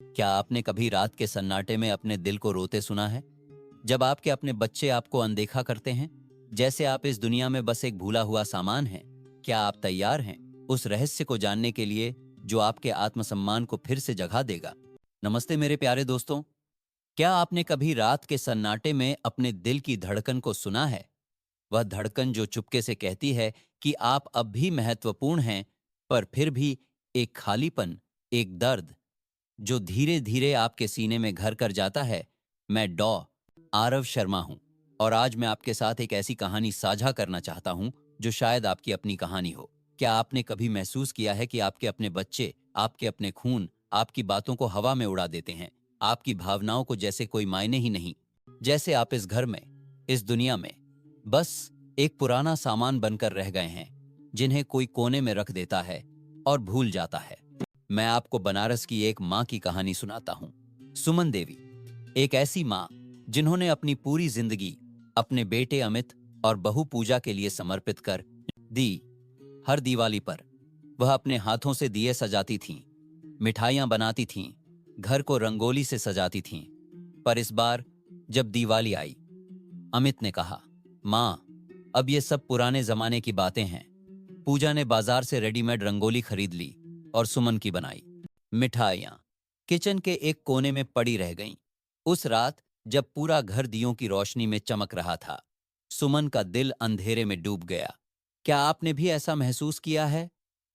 क्या आपने कभी रात के सन्नाटे में अपने दिल को रोते सुना है? जब आपके अपने बच्चे आपको अनदेखा करते हैं, जैसे आप इस दुनिया में बस एक भूला हुआ सामान हैं। क्या आप तैयार हैं उस रहस्य को जानने के लिए जो आपके आत्मसम्मान को फिर से जगा देगा? नमस्ते मेरे प्यारे दोस्तों। क्या आपने कभी रात के सन्नाटे में अपने दिल की धड़कन को सुना है? वह धड़कन जो चुपके से कहती है कि आप अब भी महत्वपूर्ण हैं, पर फिर भी एक खालीपन, एक दर्द जो धीरे धीरे आपके सीने में घर कर जाता है। मैं डॉ आरव शर्मा हूं और आज मैं आपके साथ एक ऐसी कहानी साझा करना चाहता हूं जो शायद आपकी अपनी कहानी हो। क्या आपने कभी महसूस किया है कि आपके अपने बच्चे, आपके अपने खून, आपकी बातों को हवा में उड़ा देते हैं, आपकी भावनाओं को जैसे कोई मायने ही नहीं, जैसे आप इस घर में, इस दुनिया में बस एक पुराना सामान बनकर रह गए हैं जिन्हें कोई कोने में रख देता है और भूल जाता है। मैं आपको बनारस की एक माँ की कहानी सुनाता हूँ। सुमन देवी, एक ऐसी माँ जिन्होंने अपनी पूरी जिंदगी अपने बेटे अमित और बहू पूजा के लिए समर्पित कर दी। हर दिवाली पर वह अपने हाथों से दिए सजाती थीं, मिठाइयां बनाती थीं, घर को रंगोली से सजाती थीं। पर इस बार जब दिवाली आई, अमित ने कहा, माँ, अब ये सब पुराने जमाने की बातें हैं। पूजा ने बाजार से रेडीमेड रंगोली खरीद ली और सुमन की बनाई। मिठाइयां किचन के एक कोने में पड़ी रह गईं। उस रात जब पूरा घर दियों की रोशनी में चमक रहा था, सुमन का दिल अंधेरे में डूब गया। क्या आपने भी ऐसा महसूस किया है?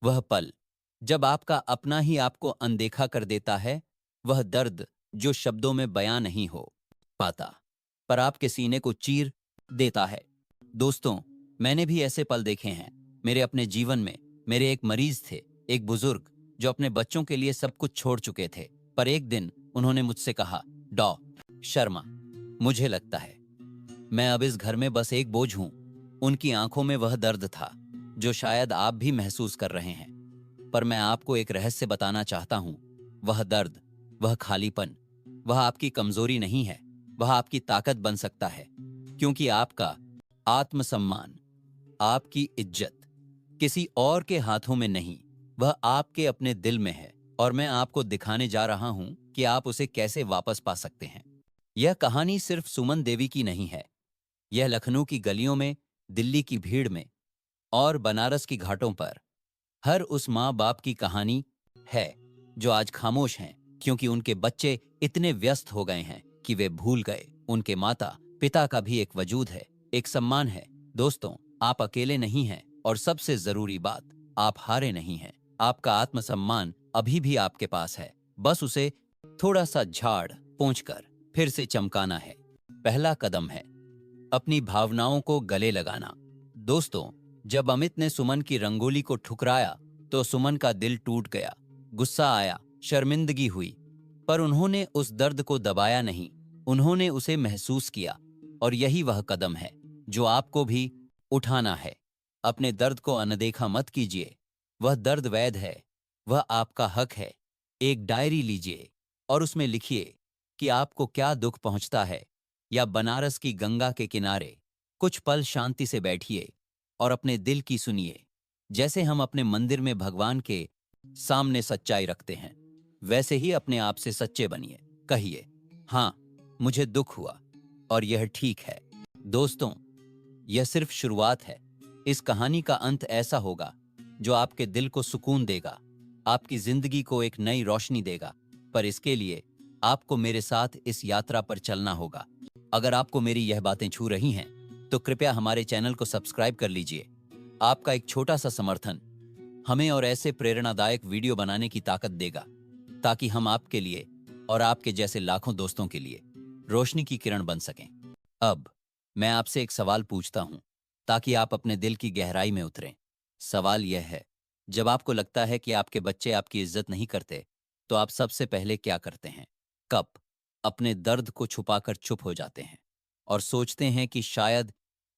वह पल जब आपका अपना ही आपको अनदेखा कर देता है, वह दर्द जो शब्दों में बयां नहीं हो पाता पर आपके सीने को चीर देता है। दोस्तों, मैंने भी ऐसे पल देखे हैं। मेरे अपने जीवन में मेरे एक मरीज थे, एक बुजुर्ग जो अपने बच्चों के लिए सब कुछ छोड़ चुके थे। पर एक दिन उन्होंने मुझसे कहा, डॉ शर्मा, मुझे लगता है मैं अब इस घर में बस एक बोझ हूं। उनकी आंखों में वह दर्द था जो शायद आप भी महसूस कर रहे हैं। पर मैं आपको एक रहस्य बताना चाहता हूं। वह दर्द, वह खालीपन, वह आपकी कमजोरी नहीं है, वह आपकी ताकत बन सकता है। क्योंकि आपका आत्मसम्मान, आपकी इज्जत किसी और के हाथों में नहीं, वह आपके अपने दिल में है। और मैं आपको दिखाने जा रहा हूं कि आप उसे कैसे वापस पा सकते हैं। यह कहानी सिर्फ सुमन देवी की नहीं है। यह लखनऊ की गलियों में, दिल्ली की भीड़ में और बनारस की घाटों पर हर उस माँ बाप की कहानी है जो आज खामोश हैं क्योंकि उनके बच्चे इतने व्यस्त हो गए हैं कि वे भूल गए उनके माता पिता का भी एक वजूद है, एक सम्मान है। दोस्तों, आप अकेले नहीं हैं और सबसे जरूरी बात, आप हारे नहीं हैं। आपका आत्मसम्मान अभी भी आपके पास है, बस उसे थोड़ा सा झाड़ पोंछ कर फिर से चमकाना है। पहला कदम है अपनी भावनाओं को गले लगाना। दोस्तों, जब अमित ने सुमन की रंगोली को ठुकराया तो सुमन का दिल टूट गया। गुस्सा आया, शर्मिंदगी हुई, पर उन्होंने उस दर्द को दबाया नहीं, उन्होंने उसे महसूस किया। और यही वह कदम है जो आपको भी उठाना है। अपने दर्द को अनदेखा मत कीजिए। वह दर्द वैध है, वह आपका हक है। एक डायरी लीजिए और उसमें लिखिए कि आपको क्या दुख पहुंचता है, या बनारस की गंगा के किनारे कुछ पल शांति से बैठिए और अपने दिल की सुनिए। जैसे हम अपने मंदिर में भगवान के सामने सच्चाई रखते हैं, वैसे ही अपने आप से सच्चे बनिए। कहिए, हाँ, मुझे दुख हुआ और यह ठीक है। दोस्तों, यह सिर्फ शुरुआत है। इस कहानी का अंत ऐसा होगा जो आपके दिल को सुकून देगा, आपकी जिंदगी को एक नई रोशनी देगा। पर इसके लिए आपको मेरे साथ इस यात्रा पर चलना होगा। अगर आपको मेरी यह बातें छू रही हैं तो कृपया हमारे चैनल को सब्सक्राइब कर लीजिए। आपका एक छोटा सा समर्थन हमें और ऐसे प्रेरणादायक वीडियो बनाने की ताकत देगा, ताकि हम आपके लिए और आपके जैसे लाखों दोस्तों के लिए रोशनी की किरण बन सकें। अब मैं आपसे एक सवाल पूछता हूं ताकि आप अपने दिल की गहराई में उतरें। सवाल यह है, जब आपको लगता है कि आपके बच्चे आपकी इज्जत नहीं करते, तो आप सबसे पहले क्या करते हैं? कब अपने दर्द को छुपाकर चुप हो जाते हैं और सोचते हैं कि शायद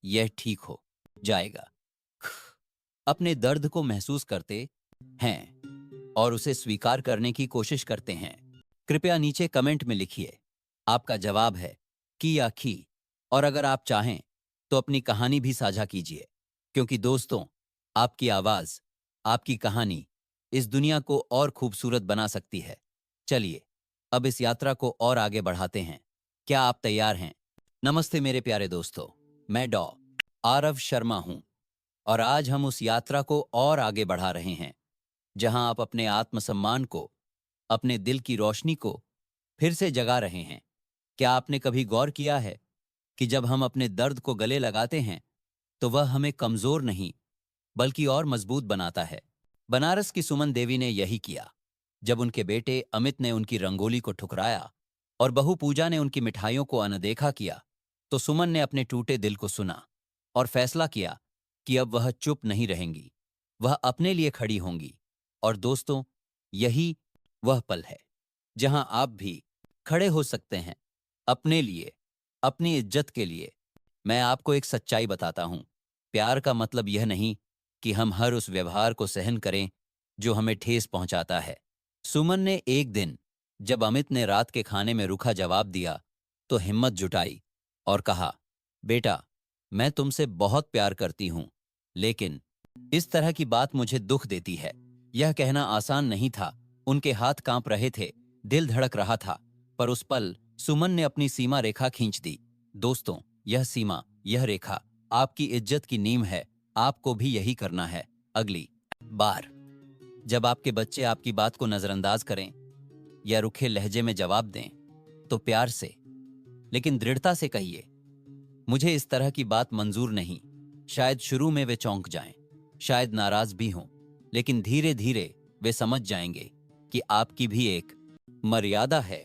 यह ठीक हो जाएगा? अपने दर्द को महसूस करते हैं और उसे स्वीकार करने की कोशिश करते हैं? कृपया नीचे कमेंट में लिखिए। आपका जवाब है कि या खी। और अगर आप चाहें तो अपनी कहानी भी साझा कीजिए, क्योंकि दोस्तों, आपकी आवाज, आपकी कहानी इस दुनिया को और खूबसूरत बना सकती है। चलिए अब इस यात्रा को और आगे बढ़ाते हैं। क्या आप तैयार हैं? नमस्ते मेरे प्यारे दोस्तों, मैं डॉ आरव शर्मा हूं और आज हम उस यात्रा को और आगे बढ़ा रहे हैं जहां आप अपने आत्मसम्मान को, अपने दिल की रोशनी को फिर से जगा रहे हैं। क्या आपने कभी गौर किया है कि जब हम अपने दर्द को गले लगाते हैं तो वह हमें कमजोर नहीं बल्कि और मजबूत बनाता है। बनारस की सुमन देवी ने यही किया। जब उनके बेटे अमित ने उनकी रंगोली को ठुकराया और बहू पूजा ने उनकी मिठाइयों को अनदेखा किया, तो सुमन ने अपने टूटे दिल को सुना और फैसला किया कि अब वह चुप नहीं रहेंगी, वह अपने लिए खड़ी होंगी। और दोस्तों, यही वह पल है जहां आप भी खड़े हो सकते हैं अपने लिए, अपनी इज्जत के लिए। मैं आपको एक सच्चाई बताता हूं। प्यार का मतलब यह नहीं कि हम हर उस व्यवहार को सहन करें जो हमें ठेस पहुंचाता है। सुमन ने एक दिन, जब अमित ने रात के खाने में रूखा जवाब दिया, तो हिम्मत जुटाई और कहा, बेटा, मैं तुमसे बहुत प्यार करती हूं, लेकिन इस तरह की बात मुझे दुख देती है। यह कहना आसान नहीं था। उनके हाथ कांप रहे थे, दिल धड़क रहा था, पर उस पल सुमन ने अपनी सीमा रेखा खींच दी। दोस्तों, यह सीमा, यह रेखा आपकी इज्जत की नींव है। आपको भी यही करना है। अगली बार जब आपके बच्चे आपकी बात को नजरअंदाज करें या रुखे लहजे में जवाब दें, तो प्यार से लेकिन दृढ़ता से कहिए, मुझे इस तरह की बात मंजूर नहीं। शायद शुरू में वे चौंक जाएं, शायद नाराज भी हों, लेकिन धीरे धीरे वे समझ जाएंगे कि आपकी भी एक मर्यादा है।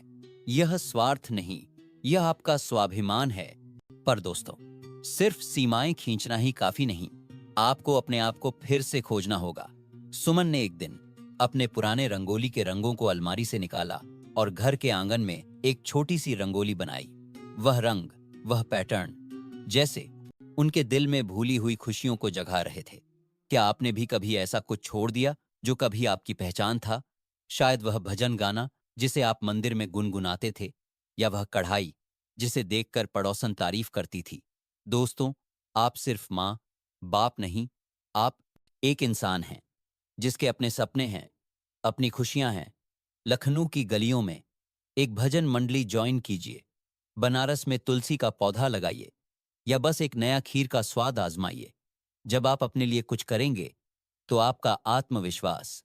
यह स्वार्थ नहीं, यह आपका स्वाभिमान है। पर दोस्तों, सिर्फ सीमाएं खींचना ही काफी नहीं, आपको अपने आप को फिर से खोजना होगा। सुमन ने एक दिन अपने पुराने रंगोली के रंगों को अलमारी से निकाला और घर के आंगन में एक छोटी सी रंगोली बनाई। वह रंग, वह पैटर्न जैसे उनके दिल में भूली हुई खुशियों को जगा रहे थे। क्या आपने भी कभी ऐसा कुछ छोड़ दिया जो कभी आपकी पहचान था? शायद वह भजन गाना जिसे आप मंदिर में गुनगुनाते थे, या वह कढ़ाई जिसे देखकर पड़ोसन तारीफ करती थी। दोस्तों, आप सिर्फ मां, बाप नहीं, आप एक इंसान हैं जिसके अपने सपने हैं, अपनी खुशियां हैं। लखनऊ की गलियों में एक भजन मंडली ज्वाइन कीजिए, बनारस में तुलसी का पौधा लगाइए, या बस एक नया खीर का स्वाद आजमाइए। जब आप अपने लिए कुछ करेंगे तो आपका आत्मविश्वास,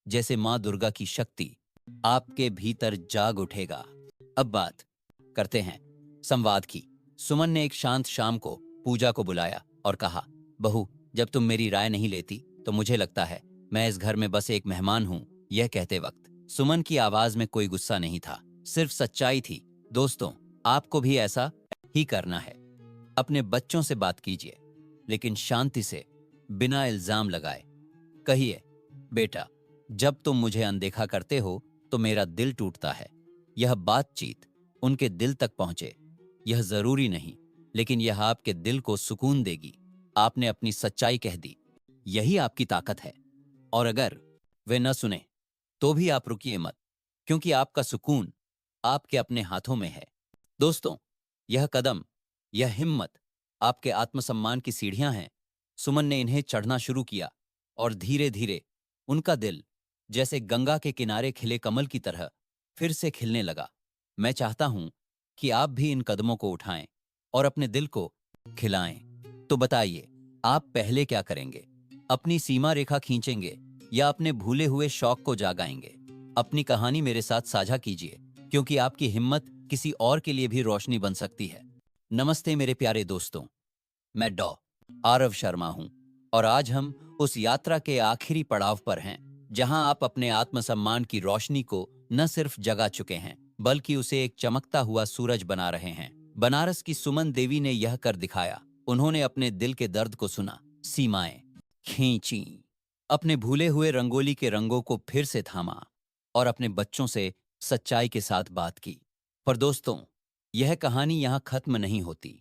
जैसे मां दुर्गा की शक्ति, आपके भीतर जाग उठेगा। अब बात करते हैं संवाद की। सुमन ने एक शांत शाम को पूजा को बुलाया और कहा, बहू, जब तुम मेरी राय नहीं लेती तो मुझे लगता है मैं इस घर में बस एक मेहमान हूं। यह कहते वक्त सुमन की आवाज में कोई गुस्सा नहीं था, सिर्फ सच्चाई थी। दोस्तों, आपको भी ऐसा ही करना है। अपने बच्चों से बात कीजिए, लेकिन शांति से, बिना इल्जाम लगाए। कहिए, बेटा, जब तुम मुझे अनदेखा करते हो तो मेरा दिल टूटता है। यह बातचीत उनके दिल तक पहुंचे। यह जरूरी नहीं, लेकिन यह आपके दिल को सुकून देगी। आपने अपनी सच्चाई कह दी, यही आपकी ताकत है। और अगर वे न सुने तो भी आप रुकिए मत, क्योंकि आपका सुकून आपके अपने हाथों में है। दोस्तों, यह कदम, यह हिम्मत आपके आत्मसम्मान की सीढ़ियां हैं। सुमन ने इन्हें चढ़ना शुरू किया और धीरे धीरे उनका दिल, जैसे गंगा के किनारे खिले कमल की तरह, फिर से खिलने लगा। मैं चाहता हूं कि आप भी इन कदमों को उठाएं और अपने दिल को खिलाएं। तो बताइए, आप पहले क्या करेंगे? अपनी सीमा रेखा खींचेंगे या अपने भूले हुए शौक को जागाएंगे? अपनी कहानी मेरे साथ साझा कीजिए, क्योंकि आपकी हिम्मत किसी और के लिए भी रोशनी बन सकती है। नमस्ते मेरे प्यारे दोस्तों, मैं डॉ आरव शर्मा हूं और आज हम उस यात्रा के आखिरी पड़ाव पर हैं जहां आप अपने आत्मसम्मान की रोशनी को न सिर्फ जगा चुके हैं, बल्कि उसे एक चमकता हुआ सूरज बना रहे हैं। बनारस की सुमन देवी ने यह कर दिखाया। उन्होंने अपने दिल के दर्द को सुना, सीमाएं खींची, अपने भूले हुए रंगोली के रंगों को फिर से थामा और अपने बच्चों से सच्चाई के साथ बात की। पर दोस्तों, यह कहानी यहां खत्म नहीं होती।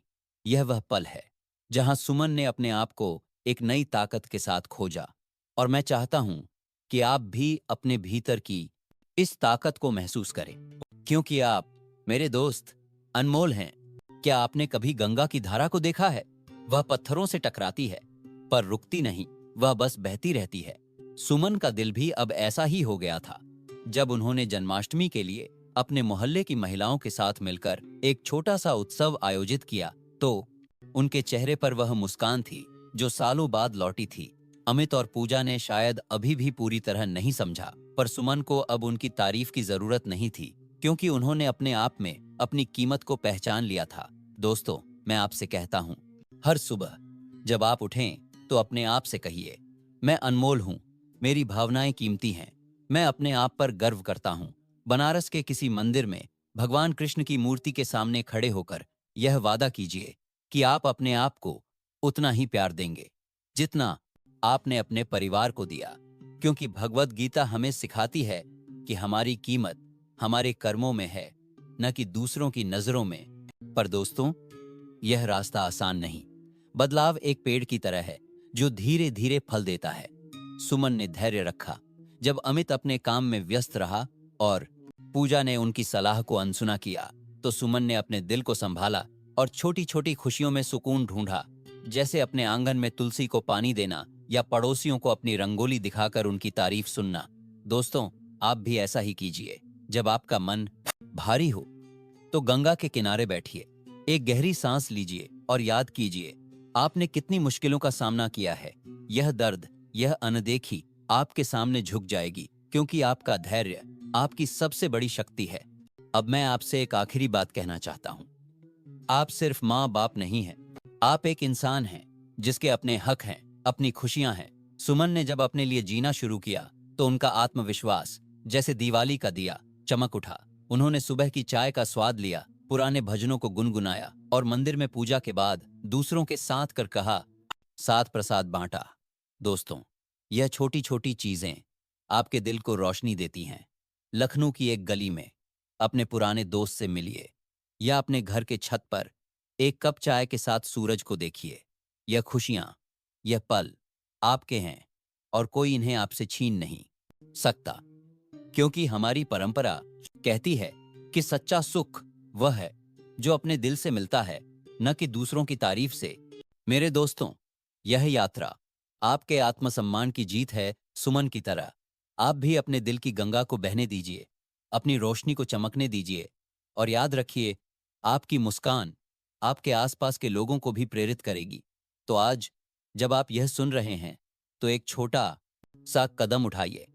यह वह पल है जहां सुमन ने अपने आप को एक नई ताकत के साथ खोजा। और मैं चाहता हूं कि आप भी अपने भीतर की इस ताकत को महसूस करें, क्योंकि आप, मेरे दोस्त, अनमोल हैं। क्या आपने कभी गंगा की धारा को देखा है? वह पत्थरों से टकराती है पर रुकती नहीं, वह बस बहती रहती है। सुमन का दिल भी अब ऐसा ही हो गया था। जब उन्होंने जन्माष्टमी के लिए अपने मोहल्ले की महिलाओं के साथ मिलकर एक छोटा सा उत्सव आयोजित किया तो उनके चेहरे पर वह मुस्कान थी जो सालों बाद लौटी थी। अमित और पूजा ने शायद अभी भी पूरी तरह नहीं समझा, पर सुमन को अब उनकी तारीफ की जरूरत नहीं थी, क्योंकि उन्होंने अपने आप में अपनी कीमत को पहचान लिया था। दोस्तों, मैं आपसे कहता हूँ, हर सुबह जब आप उठें तो अपने आप से कहिए, मैं अनमोल हूँ, मेरी भावनाएं कीमती हैं, मैं अपने आप पर गर्व करता हूँ। बनारस के किसी मंदिर में भगवान कृष्ण की मूर्ति के सामने खड़े होकर यह वादा कीजिए कि आप अपने आप को उतना ही प्यार देंगे जितना आपने अपने परिवार को दिया, क्योंकि भगवत गीता हमें सिखाती है कि हमारी कीमत हमारे कर्मों में है, न कि दूसरों की नजरों में। पर दोस्तों, यह रास्ता आसान नहीं। बदलाव एक पेड़ की तरह है जो धीरे धीरे फल देता है। सुमन ने धैर्य रखा जब अमित अपने काम में व्यस्त रहा और पूजा ने उनकी सलाह को अनसुना किया, तो सुमन ने अपने दिल को संभाला और छोटी छोटी खुशियों में सुकून ढूंढा, जैसे अपने आंगन में तुलसी को पानी देना या पड़ोसियों को अपनी रंगोली दिखाकर उनकी तारीफ सुनना। दोस्तों, आप भी ऐसा ही कीजिए। जब आपका मन भारी हो तो गंगा के किनारे बैठिए, एक गहरी सांस लीजिए और याद कीजिए आपने कितनी मुश्किलों का सामना किया है। यह दर्द, यह अनदेखी आपके सामने झुक जाएगी, क्योंकि आपका धैर्य आपकी सबसे बड़ी शक्ति है। अब मैं आपसे एक आखिरी बात कहना चाहता हूं। आप सिर्फ माँ बाप नहीं हैं, आप एक इंसान हैं जिसके अपने हक हैं, अपनी खुशियां हैं। सुमन ने जब अपने लिए जीना शुरू किया तो उनका आत्मविश्वास जैसे दिवाली का दिया चमक उठा। उन्होंने सुबह की चाय का स्वाद लिया, पुराने भजनों को गुनगुनाया और मंदिर में पूजा के बाद दूसरों के साथ कर कहा, साथ प्रसाद बांटा। दोस्तों, यह छोटी छोटी चीजें आपके दिल को रोशनी देती हैं। लखनऊ की एक गली में अपने पुराने दोस्त से मिलिए या अपने घर के छत पर एक कप चाय के साथ सूरज को देखिए। यह खुशियां, यह पल आपके हैं और कोई इन्हें आपसे छीन नहीं सकता, क्योंकि हमारी परंपरा कहती है कि सच्चा सुख वह है जो अपने दिल से मिलता है, न कि दूसरों की तारीफ से। मेरे दोस्तों, यह यात्रा आपके आत्मसम्मान की जीत है। सुमन की तरह आप भी अपने दिल की गंगा को बहने दीजिए, अपनी रोशनी को चमकने दीजिए और याद रखिए, आपकी मुस्कान आपके आसपास के लोगों को भी प्रेरित करेगी। तो आज जब आप यह सुन रहे हैं तो एक छोटा सा कदम उठाइए,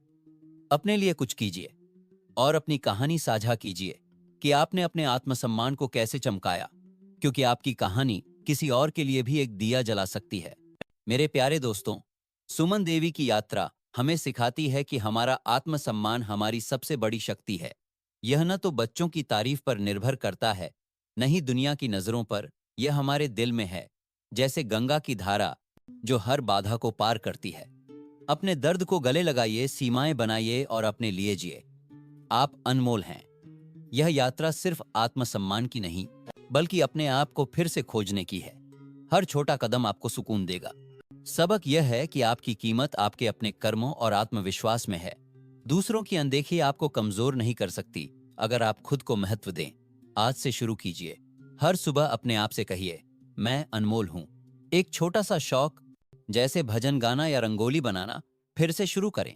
अपने लिए कुछ कीजिए और अपनी कहानी साझा कीजिए कि आपने अपने आत्मसम्मान को कैसे चमकाया, क्योंकि आपकी कहानी किसी और के लिए भी एक दिया जला सकती है। मेरे प्यारे दोस्तों, सुमन देवी की यात्रा हमें सिखाती है कि हमारा आत्मसम्मान हमारी सबसे बड़ी शक्ति है। यह न तो बच्चों की तारीफ पर निर्भर करता है, न ही दुनिया की नजरों पर, यह हमारे दिल में है, जैसे गंगा की धारा जो हर बाधा को पार करती है। अपने दर्द को गले लगाइए, सीमाएं बनाइए और अपने लिए जिए। आप अनमोल हैं। यह यात्रा सिर्फ आत्मसम्मान की नहीं, बल्कि अपने आप को फिर से खोजने की है। हर छोटा कदम आपको सुकून देगा। सबक यह है कि आपकी कीमत आपके अपने कर्मों और आत्मविश्वास में है। दूसरों की अनदेखी आपको कमजोर नहीं कर सकती, अगर आप खुद को महत्व दें। आज से शुरू कीजिए। हर सुबह अपने आप से कहिए, मैं अनमोल हूं। एक छोटा सा शौक जैसे भजन गाना या रंगोली बनाना फिर से शुरू करें।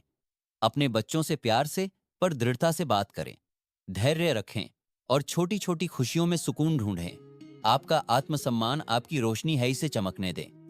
अपने बच्चों से प्यार से पर दृढ़ता से बात करें। धैर्य रखें और छोटी छोटी खुशियों में सुकून ढूंढें। आपका आत्मसम्मान आपकी रोशनी है, इसे चमकने दें।